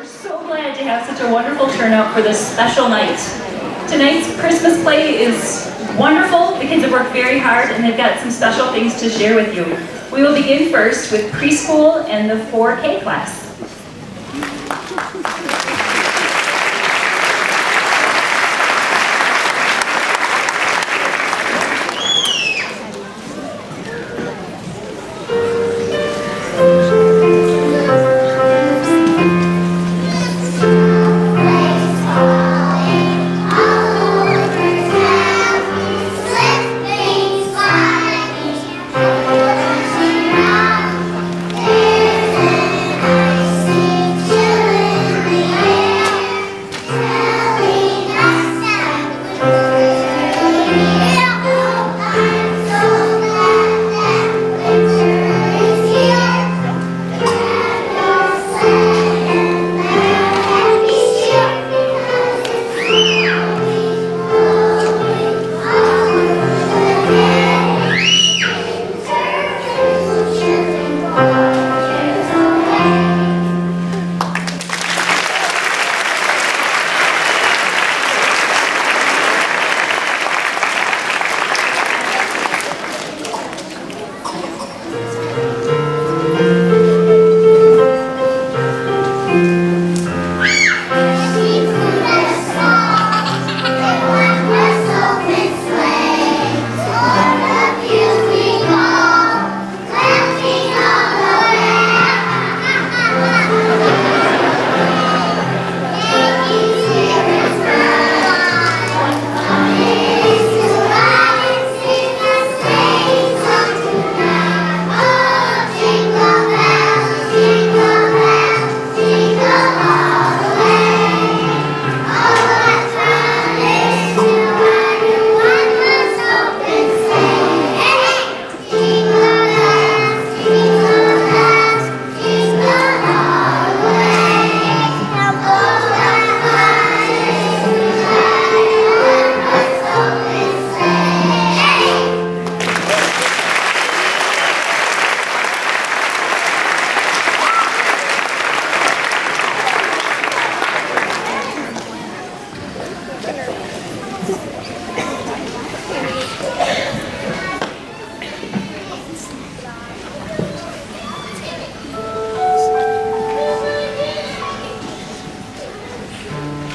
so glad to have such a wonderful turnout for this special night. Tonight's Christmas play is wonderful. The kids have worked very hard and they've got some special things to share with you. We will begin first with Preschool and the 4K class.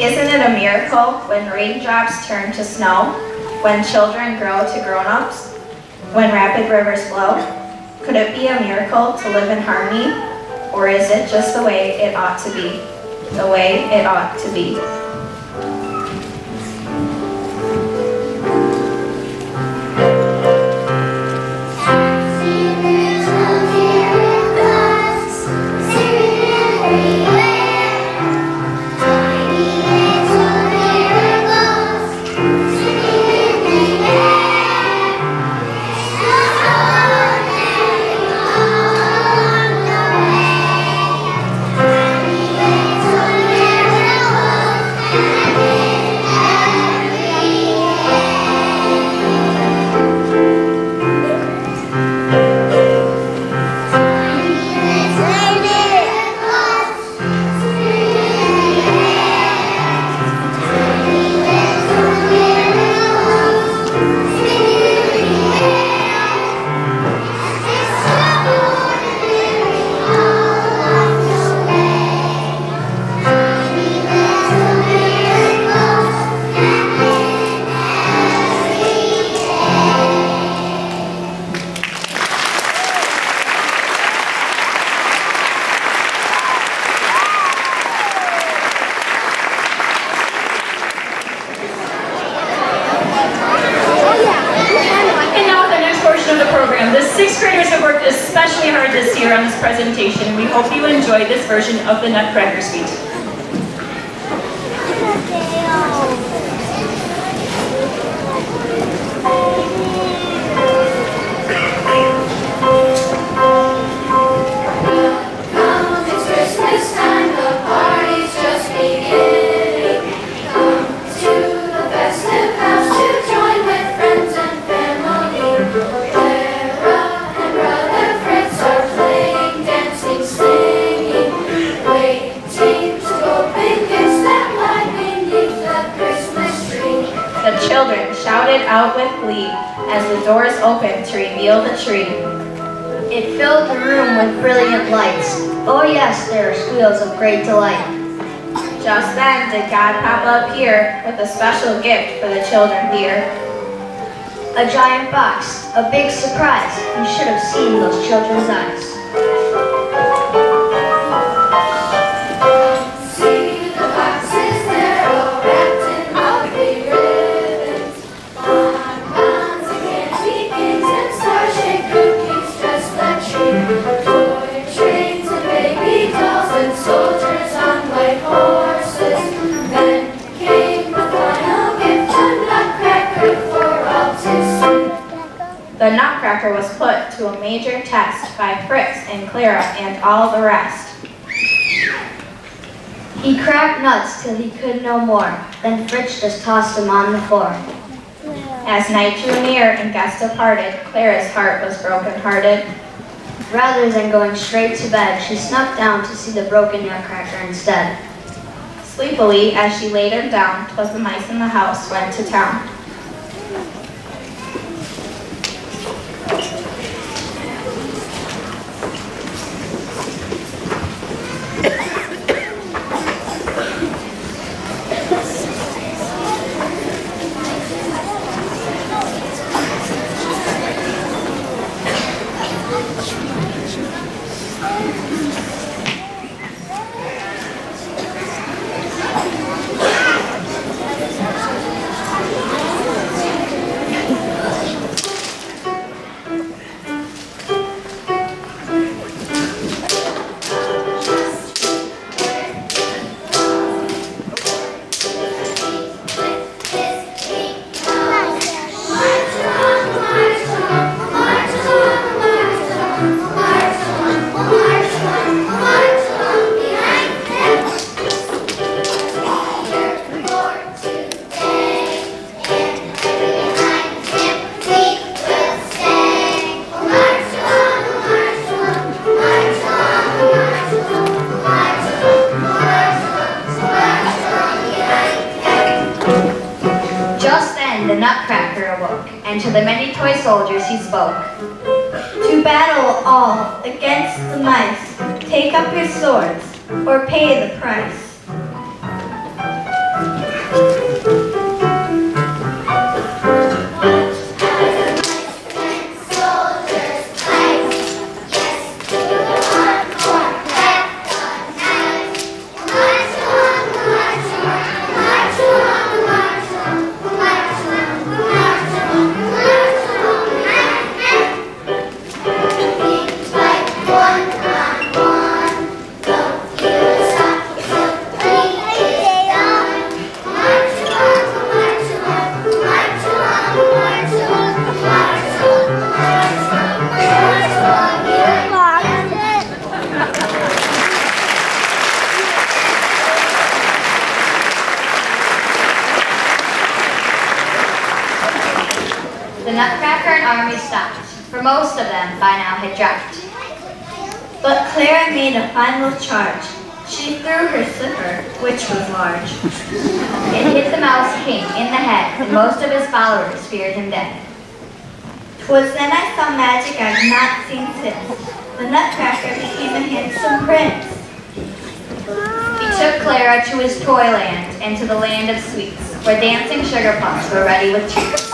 Isn't it a miracle when raindrops turn to snow, when children grow to grown-ups, when rapid rivers flow? Could it be a miracle to live in harmony, or is it just the way it ought to be, the way it ought to be? This year on this presentation, and we hope you enjoy this version of the Nutcracker Suite. Clara and brother Fritz are playing, dancing, singing, waiting to as the doors opened to reveal the tree. It filled the room with brilliant lights. Oh yes, there were squeals of great delight. Just then did God pop up here with a special gift for the children dear. A giant box, a big surprise. You should have seen those children's eyes. The Nutcracker was put to a major test by Fritz and Clara and all the rest. He cracked nuts till he could no more. Then Fritz just tossed him on the floor. As night drew near and guests departed, Clara's heart was broken-hearted. Rather than going straight to bed, she snuck down to see the broken Nutcracker instead. Sleepily, as she laid him down, 'twas the mice in the house went to town. The Nutcracker awoke, and to the many toy soldiers he spoke. To battle all against the mice, take up your swords, or pay the price. The Nutcracker and army stopped, for most of them by now had dropped. But Clara made a final charge. She threw her slipper, which was large. It hit the Mouse King in the head, and most of his followers feared him dead. 'Twas then I saw magic I've not seen since. The Nutcracker became a handsome prince. He took Clara to his toyland and to the land of sweets, where dancing sugar plums were ready with treats.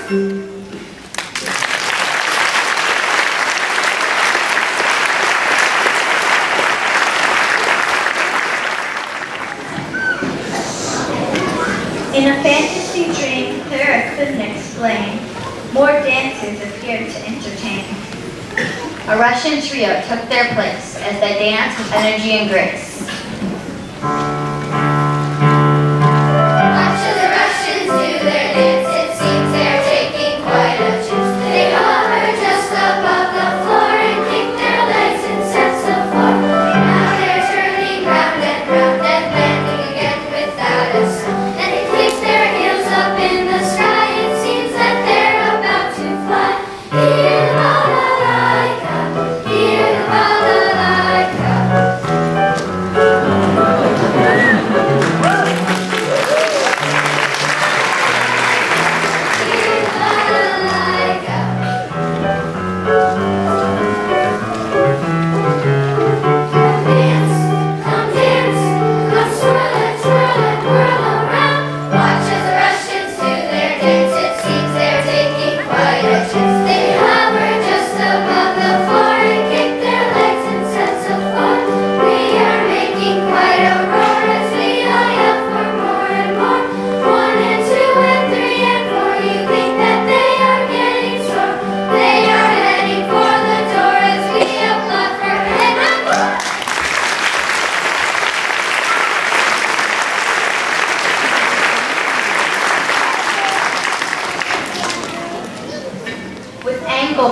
In a fantasy dream Clara couldn't explain, more dancers appeared to entertain. A Russian trio took their place as they danced with energy and grace. Watch as the Russians do their dance, it seems they're taking quite a chance. They hover just above the floor and kick their legs in sets of four. Now they're turning round and landing again without a sound. And they click their heels up in the sky, it seems that they're about to fly. Hear the balalaika, hear the balalaika.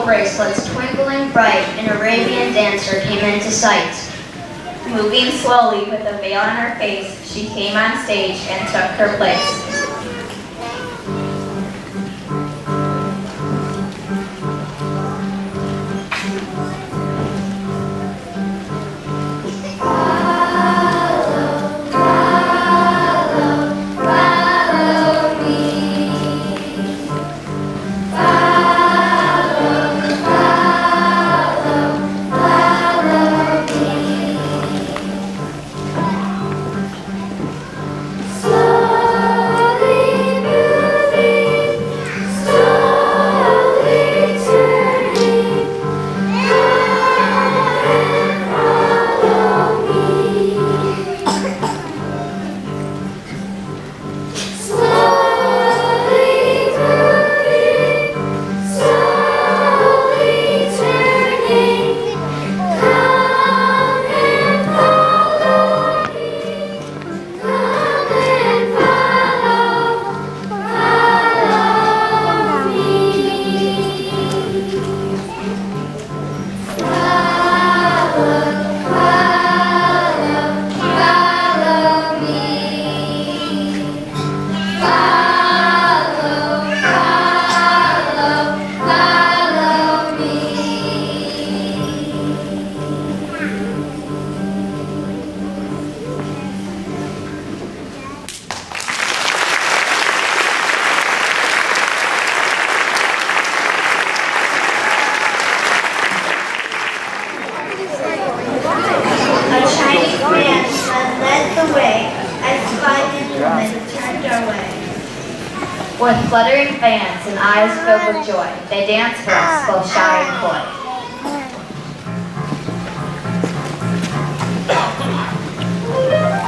Bracelets twinkling bright, an Arabian dancer came into sight. Moving slowly with a veil on her face, she came on stage and took her place. With fluttering fans and eyes filled with joy, they dance for us, both shy and coy.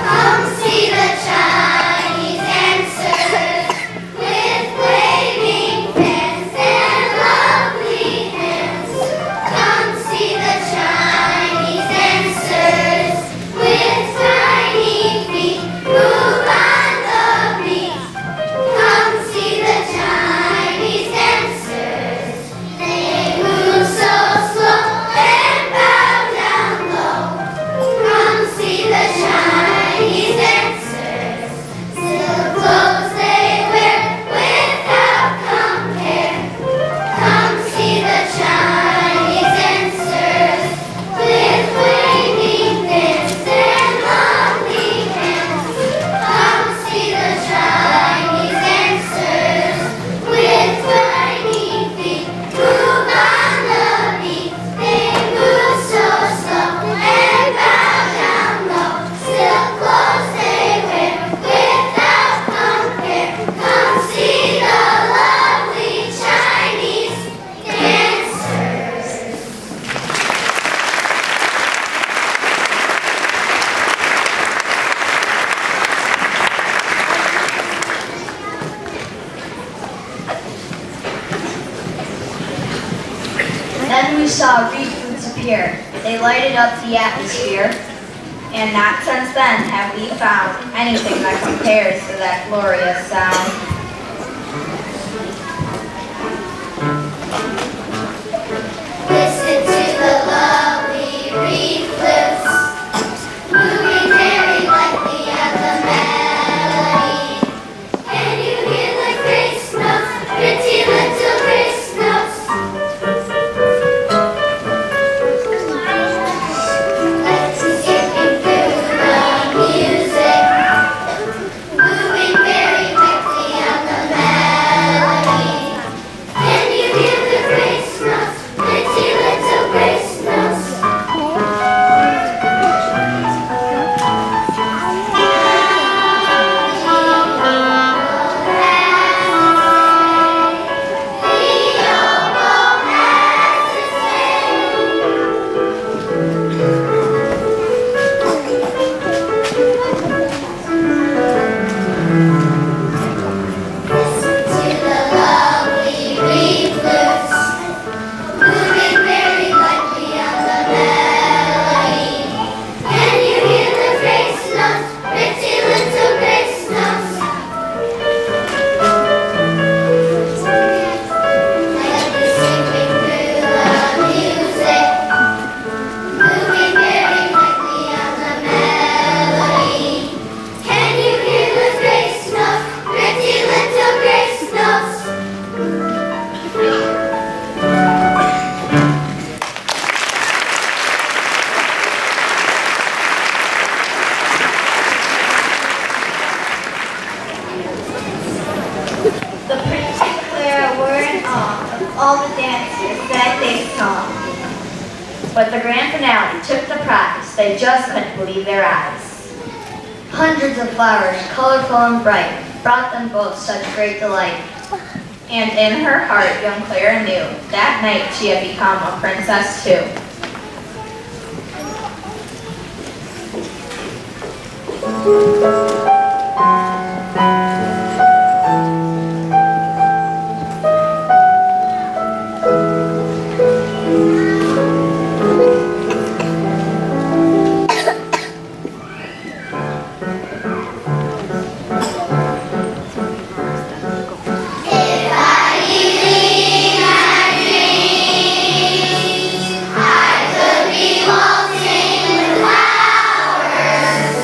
Come see the Chinese dancers with waving fans and lovely hands. Come see the Chinese dancers with tiny feet move on the beat. Come see the Chinese dancers, they move so we saw reed flutes appear. They lighted up the atmosphere. And not since then have we found anything that compares to that glorious sound. Listen to the lovely reed flutes, moving very lightly at the melody. Can you hear the grace notes, pretty little grace notes? Let's skipping through the music, moving very quickly on the melody. Can you hear the grace notes, pretty little grace notes? To the lovely reed flutes, moving very lightly on the melody. Can you hear the grace notes, pretty little grace notes? Let me skipping through the music, moving very lightly on the melody. Can you hear the grace notes, pretty little grace notes? The Prince and Clara were in awe of all the dances that they saw. But the grand finale took the prize. They just couldn't believe their eyes. Hundreds of flowers, colorful and bright, brought them both such great delight. And in her heart, young Clara knew that night she had become a princess too. If I believe my dreams, I could be waltzing with flowers.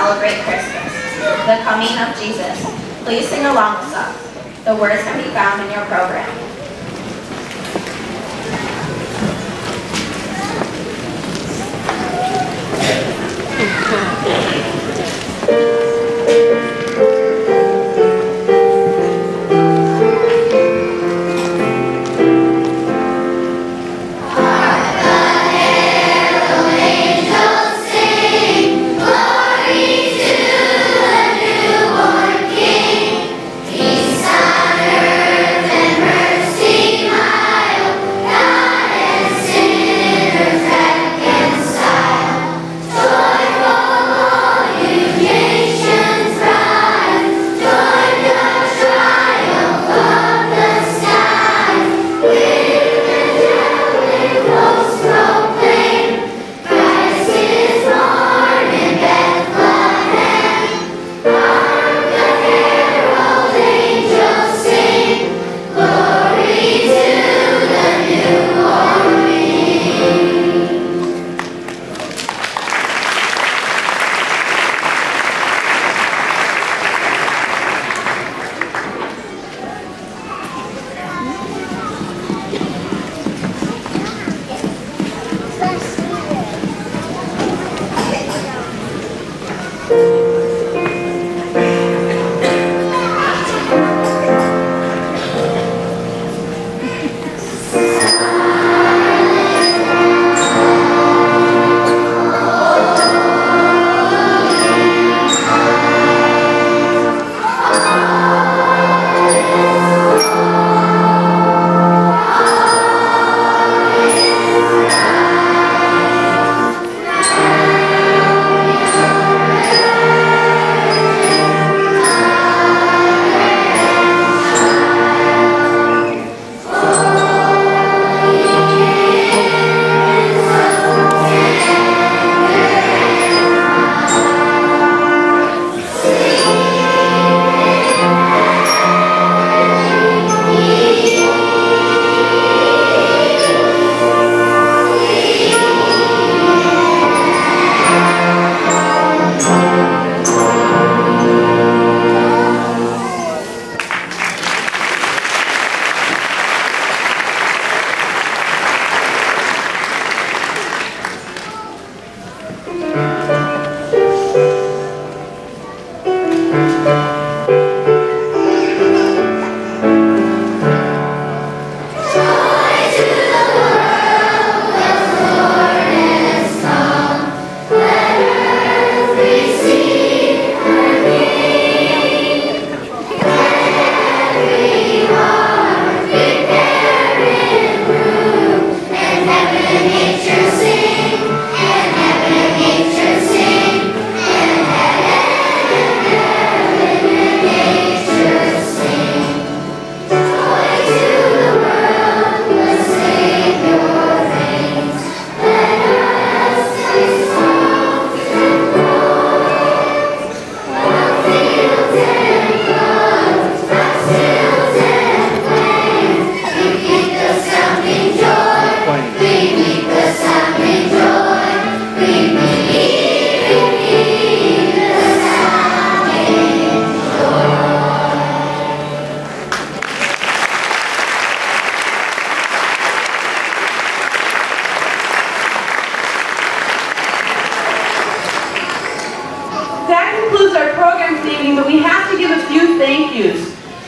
celebrate Christmas, the coming of Jesus. Please sing along with us. The words can be found in your program.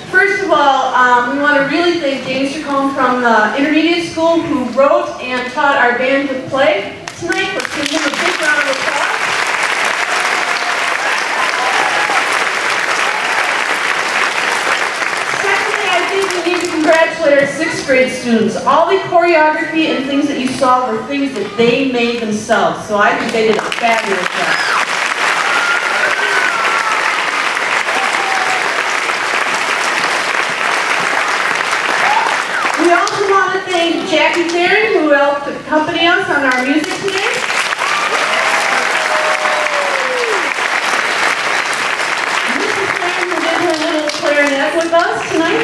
First of all, we want to really thank James Chacon from the intermediate school who wrote and taught our band to play tonight. Let's give him a big round of applause. Secondly, I think we need to congratulate our 6th grade students. All the choreography and things that you saw were things that they made themselves, so I think they did a fabulous job. We also want to thank Jackie Theron, who helped accompany us on our music today. Mrs. Theron, who did her little clarinet with us tonight.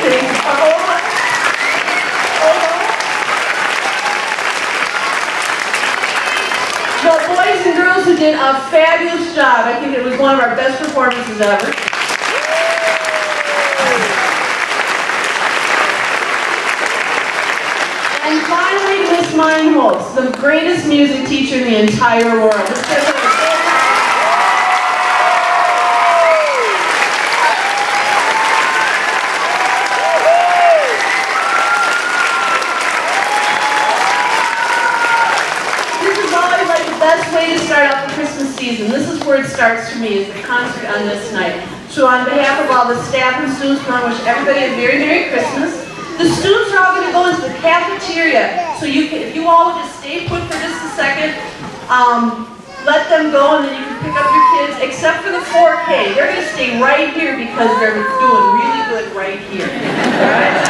The boys and girls ones who did a fabulous job. I think it was one of our best performances ever. And finally, Miss Meinholz, the greatest music teacher in the entire world. Let's give her a big best way to start out the Christmas season. This is where it starts for me, is the concert on this night. So on behalf of all the staff and students, we want to wish everybody a very Merry Christmas. The students are all going to go into the cafeteria. So you can, if you all would just stay put for just a second, let them go and then you can pick up your kids, except for the 4K. They're going to stay right here because they're doing really good right here. All right?